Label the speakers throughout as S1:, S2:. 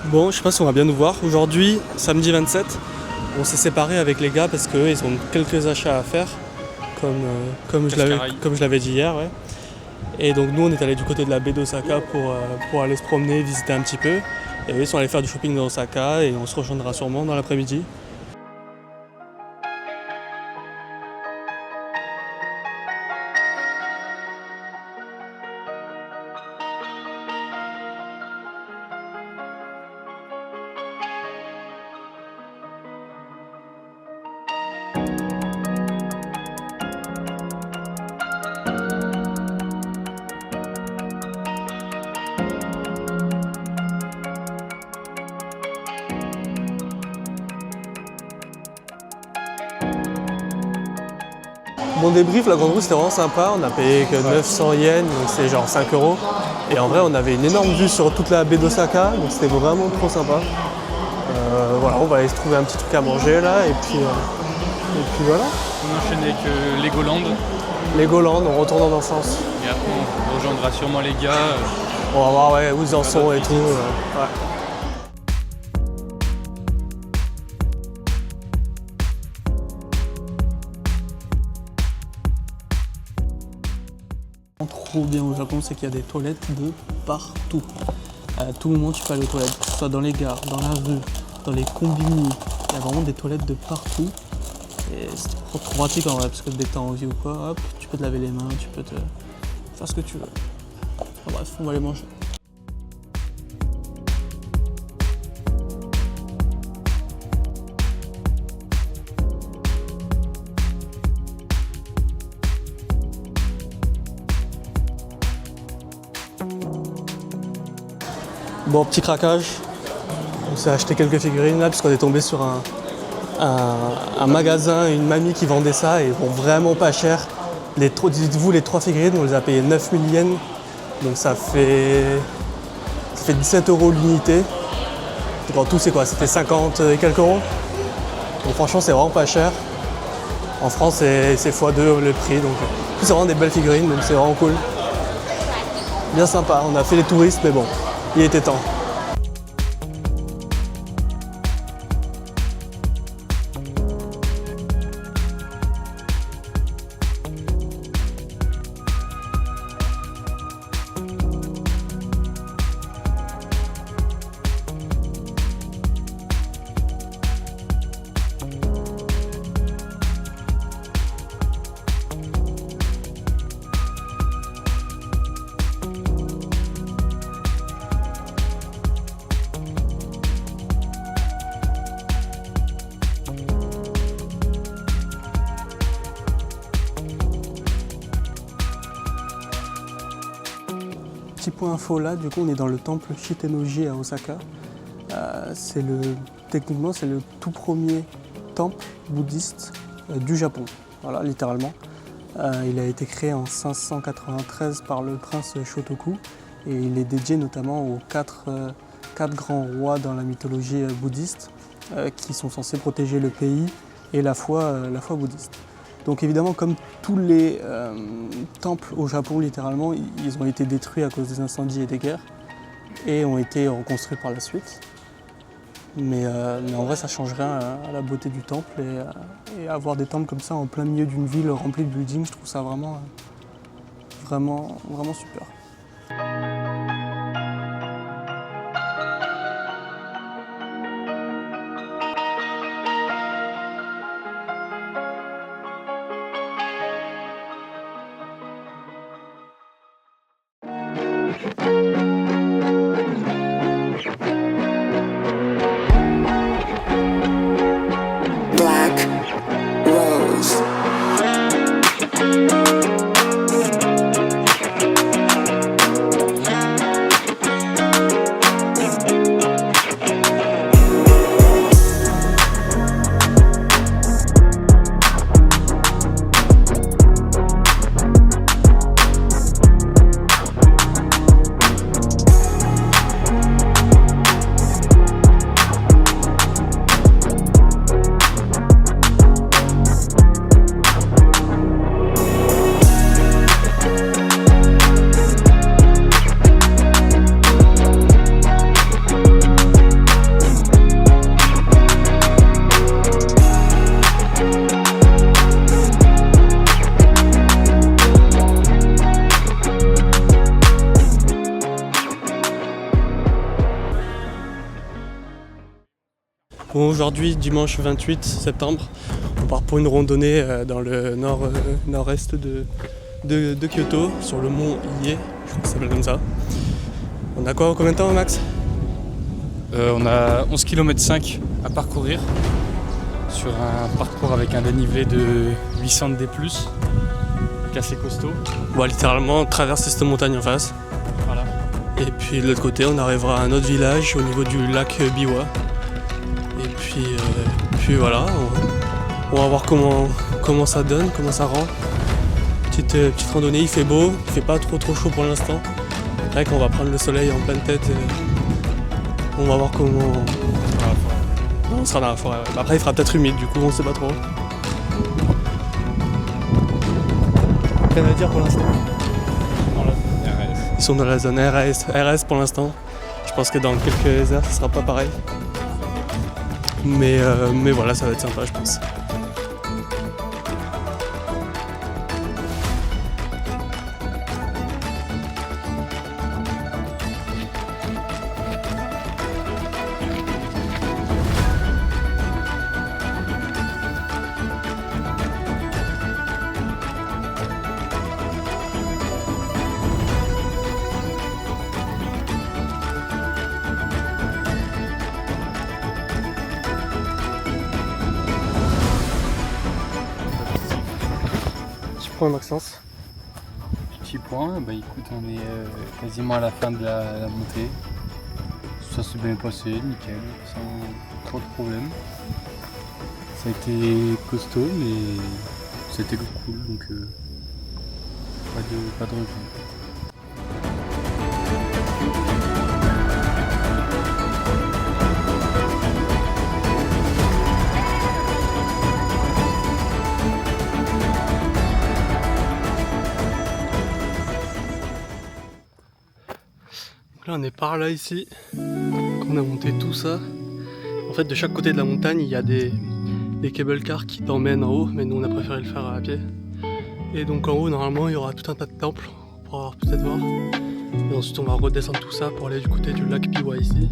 S1: Bon, je sais pas si on va bien nous voir. Aujourd'hui, samedi 27, on s'est séparés avec les gars parce qu'eux, ils ont quelques achats à faire, comme je l'avais dit hier. Ouais. Et donc nous, on est allés du côté de la baie d'Osaka pour aller se promener, visiter un petit peu. Et eux, ils sont allés faire du shopping dans Osaka et on se rejoindra sûrement dans l'après-midi. Bon débrief, la grande roue c'était vraiment sympa, on a payé que 900 yens, donc c'est genre 5 €. Et en vrai on avait une énorme vue sur toute la baie d'Osaka, donc c'était vraiment trop sympa. Voilà, on va aller se trouver un petit truc à manger là, et puis voilà.
S2: On enchaîne avec Legoland.
S1: Legoland, on retourne dans le sens.
S2: Et après on rejoindra sûrement les gars.
S1: On va voir ouais, où ils en sont et tout. Ouais. Trop bien au Japon, c'est qu'il y a des toilettes de partout. À tout moment, tu peux aller aux toilettes, que ce soit dans les gares, dans la rue, dans les combini. Il y a vraiment des toilettes de partout. Et c'est trop pratique en vrai, parce que dès que t'es en vie ou quoi, hop, tu peux te laver les mains, tu peux te faire ce que tu veux. Enfin, bref, on va aller manger. Bon, petit craquage, on s'est acheté quelques figurines là parce qu'on est tombé sur un magasin, une mamie qui vendait ça et bon, vraiment pas cher. Dites-vous, les 3 figurines, on les a payées 9000 yens, donc ça fait 17 € l'unité. Donc en tout c'est quoi, c'était 50 et quelques euros. Donc franchement c'est vraiment pas cher. En France c'est x2 le prix, donc c'est vraiment des belles figurines, donc c'est vraiment cool. Bien sympa, on a fait les touristes mais bon. Il était temps. Petit point info là, du coup on est dans le temple Shitennoji à Osaka. Techniquement c'est le tout premier temple bouddhiste du Japon, voilà littéralement. Il a été créé en 593 par le prince Shotoku et il est dédié notamment aux quatre grands rois dans la mythologie bouddhiste qui sont censés protéger le pays et la foi bouddhiste. Donc évidemment, comme tous les temples au Japon, littéralement, ils ont été détruits à cause des incendies et des guerres et ont été reconstruits par la suite. Mais en vrai, ça ne change rien à la beauté du temple et avoir des temples comme ça en plein milieu d'une ville remplie de buildings, je trouve ça vraiment super. Bon, aujourd'hui, dimanche 28 septembre, on part pour une randonnée dans le nord-est de Kyoto, sur le mont Ie, je crois que ça s'appelle comme ça. On a quoi, combien de temps, Max?
S2: On a 11 km 5 à parcourir sur un parcours avec un dénivelé de 800 D+, assez costaud.
S1: On va littéralement traverser cette montagne en face.
S2: Voilà.
S1: Et puis de l'autre côté, on arrivera à un autre village au niveau du lac Biwa. Et puis voilà, on va voir comment ça donne, comment ça rend. Petite randonnée, il fait beau, il fait pas trop chaud pour l'instant. C'est vrai qu'on va prendre le soleil en pleine tête et on va voir comment. On sera dans la forêt. Ouais. Après il fera peut-être humide, du coup on sait pas trop. Rien à dire pour l'instant.
S2: Dans la RS.
S1: Ils sont dans la zone RS pour l'instant. Je pense que dans quelques heures ce sera pas pareil. Mais voilà, ça va être sympa je pense. Point Maxence.
S2: Petit point, bah écoute, on est quasiment à la fin de la montée. Ça s'est bien passé, nickel, sans trop de problèmes. Ça a été costaud, mais c'était cool, donc pas de regret.
S1: Là on est par là ici, on a monté tout ça. En fait de chaque côté de la montagne il y a des cable cars qui t'emmènent en haut, mais nous on a préféré le faire à pied. Et donc en haut normalement il y aura tout un tas de temples, on pourra peut-être voir. Et ensuite on va redescendre tout ça pour aller du côté du lac Biwa ici.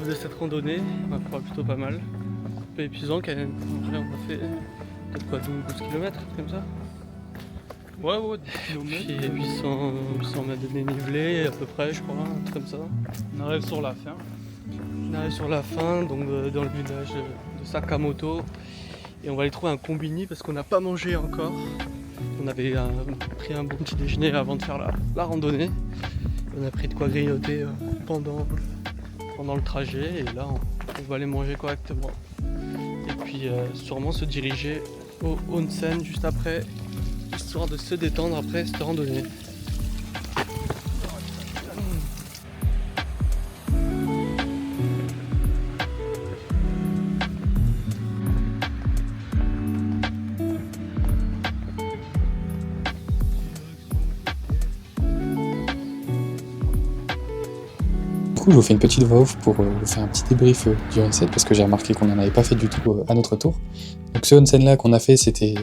S1: De cette randonnée, on va plutôt pas mal. Un peu épuisant quand même. En vrai, on a fait peut-être quoi, 12 km, comme ça.
S2: Ouais, 10 km.
S1: Puis 800 mètres de dénivelé à peu près, je crois, un truc comme ça.
S2: On arrive sur la fin.
S1: On arrive sur la fin, donc dans le village de Sakamoto. Et on va aller trouver un combini parce qu'on n'a pas mangé encore. On avait pris un bon petit déjeuner avant de faire la randonnée. On a pris de quoi grignoter pendant le trajet et là on va aller manger correctement et puis sûrement se diriger au onsen juste après, histoire de se détendre après cette randonnée.
S3: coup, je vous fais une petite voix off pour vous faire un petit débrief du onsen, parce que j'ai remarqué qu'on n'en avait pas fait du tout à notre tour. Donc ce onsen-là qu'on a fait, c'était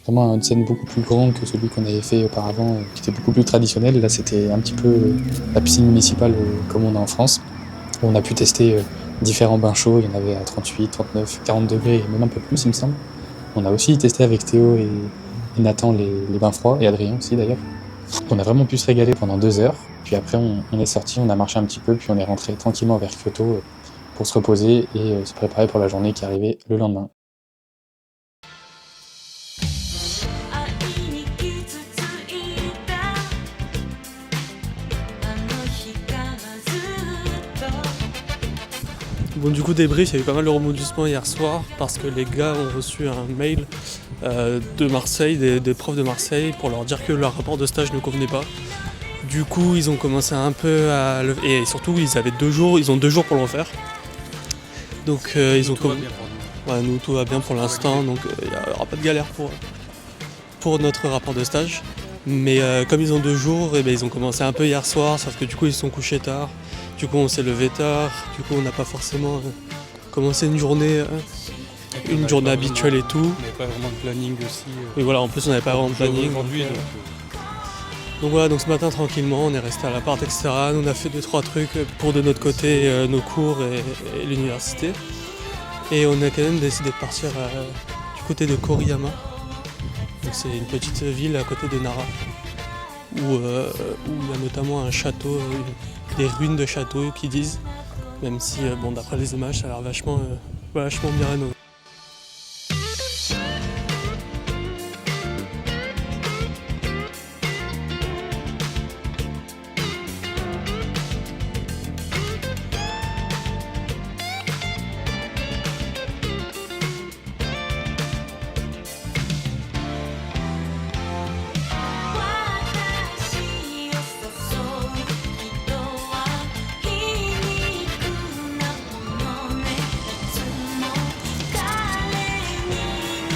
S3: vraiment un onsen beaucoup plus grand que celui qu'on avait fait auparavant, qui était beaucoup plus traditionnel. Là, c'était un petit peu la piscine municipale comme on a en France. On a pu tester différents bains chauds, il y en avait à 38, 39, 40 degrés et même un peu plus, il me semble. On a aussi testé avec Théo et Nathan les bains froids, et Adrien aussi d'ailleurs. On a vraiment pu se régaler pendant 2 heures, puis après on est sorti, on a marché un petit peu, puis on est rentré tranquillement vers Kyoto pour se reposer et se préparer pour la journée qui arrivait le lendemain.
S1: Bon, du coup, débrief, il y a eu pas mal de rebondissements hier soir parce que les gars ont reçu un mail de Marseille, des profs de Marseille, pour leur dire que leur rapport de stage ne convenait pas. Du coup, ils ont commencé un peu à le... Et surtout, ils ont 2 jours pour le refaire. Donc, ils ont commencé. Ouais, nous, tout va bien pour l'instant, donc il n'y aura pas de galère pour notre rapport de stage. Mais comme ils ont 2 jours, et ils ont commencé un peu hier soir, sauf que du coup, ils se sont couchés tard. Du coup, on s'est levé tard. Du coup, on n'a pas forcément commencé une journée habituelle et tout.
S2: On n'avait pas vraiment de planning aussi.
S1: Et voilà, en plus, on n'avait pas vraiment de planning.
S2: Aujourd'hui,
S1: Donc voilà, donc ce matin tranquillement, on est resté à l'appart, etc. Nous, on a fait 2-3 trucs pour de notre côté nos cours et l'université. Et on a quand même décidé de partir du côté de Koriyama. Donc c'est une petite ville à côté de Nara, où il y a notamment un château, des ruines de château qui disent, même si d'après les images, ça a l'air vachement bien rénové.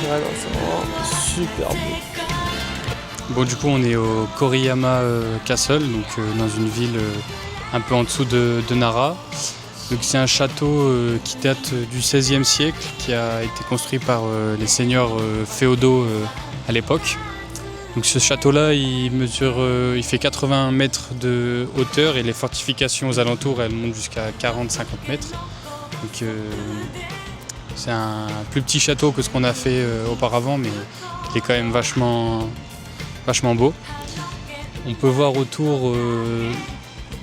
S1: Ouais, non, c'est vraiment super beau.
S2: Bon, du coup, on est au Koriyama Castle, donc dans une ville un peu en dessous de Nara. Donc, c'est un château qui date du XVIe siècle, qui a été construit par les seigneurs féodaux à l'époque. Donc, ce château-là, il fait 80 mètres de hauteur et les fortifications aux alentours, elles montent jusqu'à 40-50 mètres. Donc, c'est un plus petit château que ce qu'on a fait auparavant, mais il est quand même vachement beau. On peut voir autour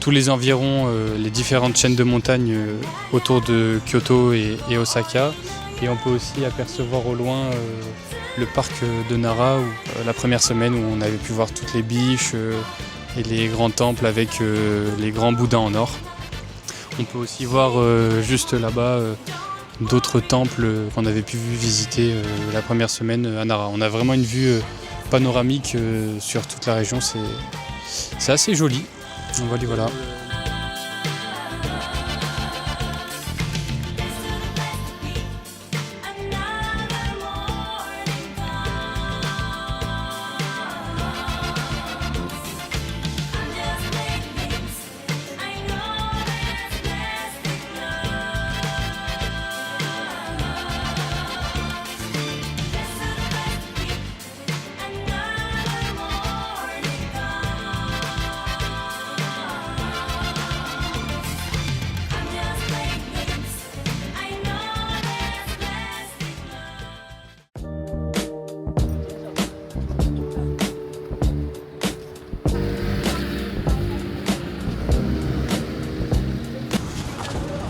S2: tous les environs, les différentes chaînes de montagnes autour de Kyoto et Osaka. Et on peut aussi apercevoir au loin le parc de Nara, où, la première semaine où on avait pu voir toutes les biches et les grands temples avec les grands bouddhas en or. On peut aussi voir juste là-bas d'autres temples qu'on avait pu visiter la première semaine à Nara. On a vraiment une vue panoramique sur toute la région, c'est assez joli. Voilà.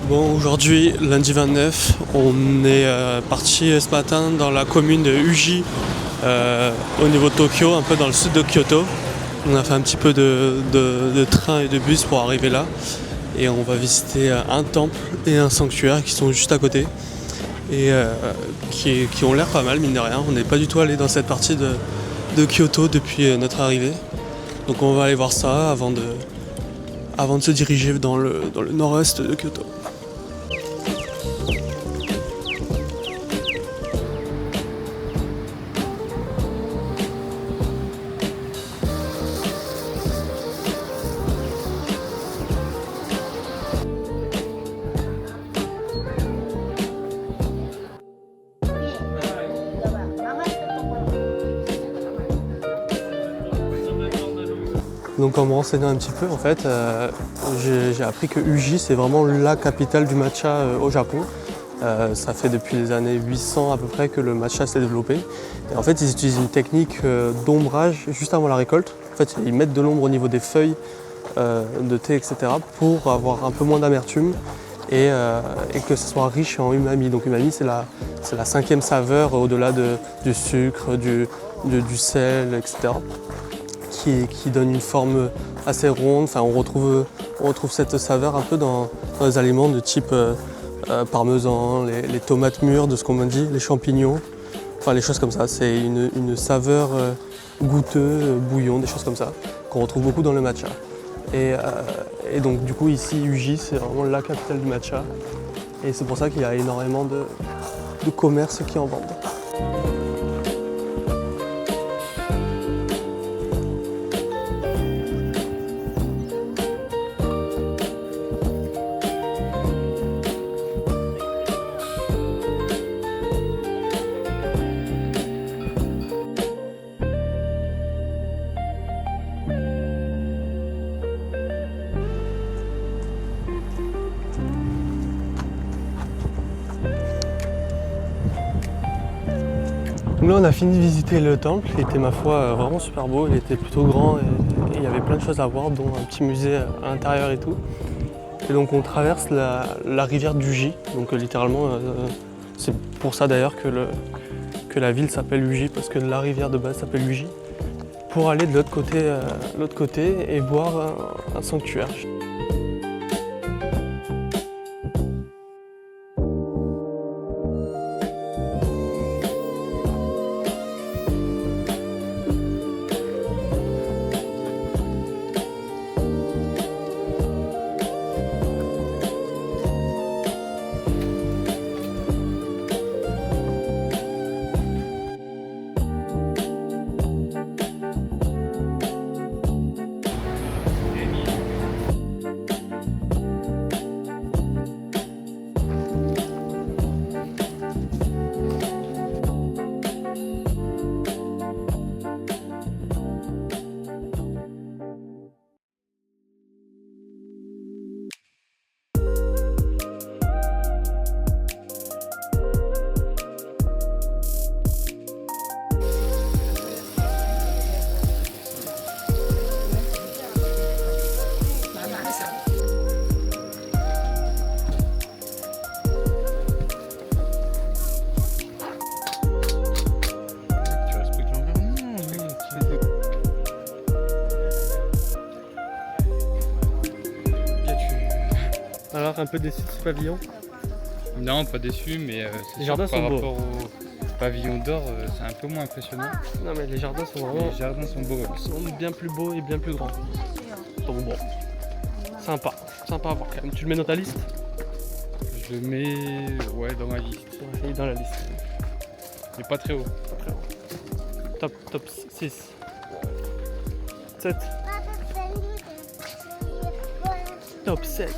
S1: Bon, aujourd'hui, lundi 29, on est parti ce matin dans la commune de Uji, au niveau de Tokyo, un peu dans le sud de Kyoto. On a fait un petit peu de train et de bus pour arriver là. Et on va visiter un temple et un sanctuaire qui sont juste à côté. Et qui ont l'air pas mal, mine de rien. On n'est pas du tout allé dans cette partie de Kyoto depuis notre arrivée. Donc on va aller voir ça avant de se diriger dans le nord-est de Kyoto. Donc en me renseignant un petit peu, en fait, j'ai appris que Uji, c'est vraiment la capitale du matcha au Japon. Ça fait depuis les années 800 à peu près que le matcha s'est développé. Et en fait, ils utilisent une technique d'ombrage juste avant la récolte. En fait, ils mettent de l'ombre au niveau des feuilles de thé, etc. pour avoir un peu moins d'amertume et que ce soit riche en umami. Donc umami, c'est la 5e saveur au-delà du sucre, du sel, etc. Qui donne une forme assez ronde. Enfin, on retrouve cette saveur un peu dans les aliments de type parmesan, les tomates mûres, de ce qu'on m'a dit, les champignons, enfin les choses comme ça. C'est une saveur goûteuse, bouillon, des choses comme ça, qu'on retrouve beaucoup dans le matcha. Et donc du coup ici, Uji, c'est vraiment la capitale du matcha. Et c'est pour ça qu'il y a énormément de commerces qui en vendent. Donc là on a fini de visiter le temple, il était ma foi vraiment super beau, il était plutôt grand et il y avait plein de choses à voir, dont un petit musée à l'intérieur et tout. Et donc on traverse la rivière d'Uji, donc littéralement c'est pour ça d'ailleurs que la ville s'appelle Uji, parce que la rivière de base s'appelle Uji, pour aller de l'autre côté et voir un sanctuaire. Alors un peu déçu de ce pavillon?
S2: Non, pas déçu, mais c'est
S1: Les
S2: sûr
S1: jardins
S2: que par
S1: sont beaux.
S2: rapport au pavillon d'or, c'est un peu moins impressionnant.
S1: Non mais les jardins sont
S2: Mais
S1: vraiment
S2: les jardins sont beaux. Ouais.
S1: sont bien plus beaux et bien plus grands. Donc bon, sympa à voir quand même. Tu le mets dans ta liste?
S2: Je le mets dans ma liste.
S1: Ouais, il est dans la liste.
S2: Il est pas très haut.
S1: Top 6. 7. Top 7.